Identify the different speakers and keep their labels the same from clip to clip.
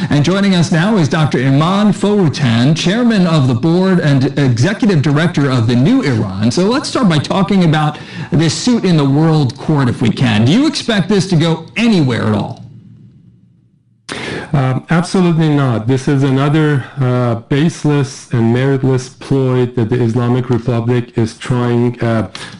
Speaker 1: And joining us now is Dr. Iman Foroutan, chairman of the board and executive director of the New Iran. So let's start by talking about this suit in the World Court, if we can. Do you expect this to go anywhere at all?
Speaker 2: Absolutely not. This is another baseless and meritless ploy that the Islamic Republic is trying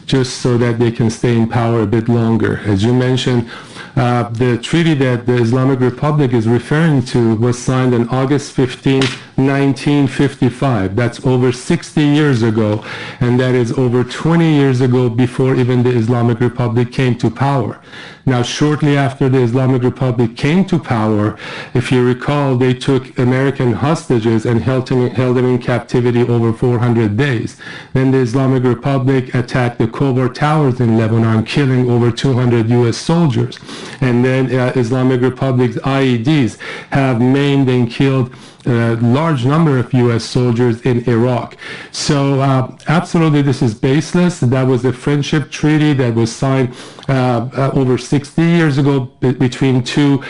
Speaker 2: just so that they can stay in power a bit longer. As you mentioned, the treaty that the Islamic Republic is referring to was signed on August 15, 1955. That's over 60 years ago, and that is over 20 years ago before even the Islamic Republic came to power. Now, shortly after the Islamic Republic came to power, if you recall, they took American hostages and held them in captivity over 400 days. Then the Islamic Republic attacked the covert towers in Lebanon, killing over 200 U.S. soldiers. And then Islamic Republic's IEDs have maimed and killed a large number of U.S. soldiers in Iraq. So absolutely this is baseless. That was a friendship treaty that was signed over 60 years ago between two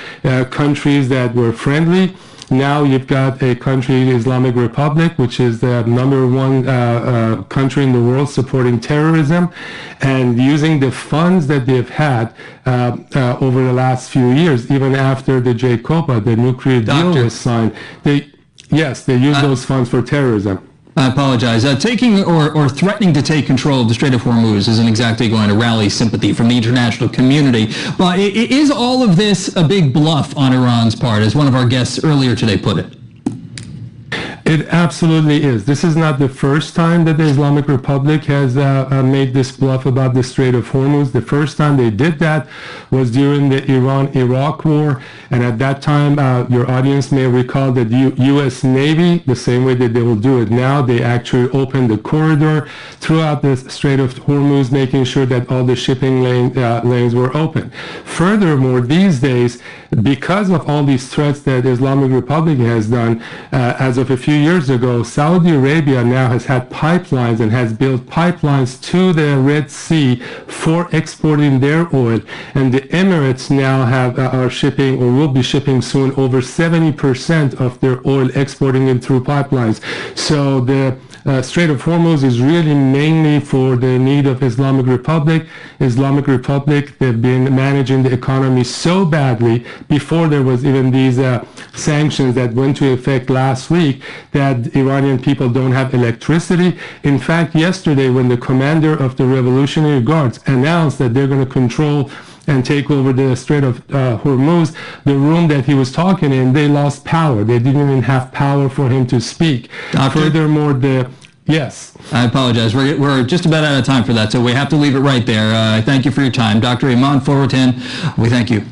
Speaker 2: countries that were friendly. Now you've got a country, the Islamic Republic, which is the #1 country in the world supporting terrorism, and using the funds that they've had over the last few years, even after the JCPOA, the nuclear deal was signed. They use those funds for terrorism.
Speaker 1: I apologize. Taking or threatening to take control of the Strait of Hormuz isn't exactly going to rally sympathy from the international community. But is all of this a big bluff on Iran's part, as one of our guests earlier today put it?
Speaker 2: It absolutely is. This is not the first time that the Islamic Republic has made this bluff about the Strait of Hormuz. The first time they did that was during the Iran-Iraq war. And at that time, your audience may recall that the U.S. Navy, the same way that they will do it now, they actually opened the corridor throughout the Strait of Hormuz, making sure that all the shipping lanes were open. Furthermore, these days, because of all these threats that the Islamic Republic has done, as of a few years ago, Saudi Arabia now has had pipelines and has built pipelines to the Red Sea for exporting their oil. And the Emirates now are shipping, or will be shipping soon, over 70% of their oil exporting it through pipelines. So the Strait of Hormuz is really mainly for the need of Islamic Republic. Islamic Republic, they've been managing the economy so badly before there was even these sanctions that went into effect last week, that Iranian people don't have electricity. In fact, yesterday when the commander of the Revolutionary Guards announced that they're going to control and take over the Strait of Hormuz, the room that he was talking in, they lost power. They didn't even have power for him to speak.
Speaker 1: Doctor?
Speaker 2: Furthermore, yes.
Speaker 1: I apologize. We're just about out of time for that, so we have to leave it right there. I thank you for your time. Dr. Iman Foroutan, we thank you.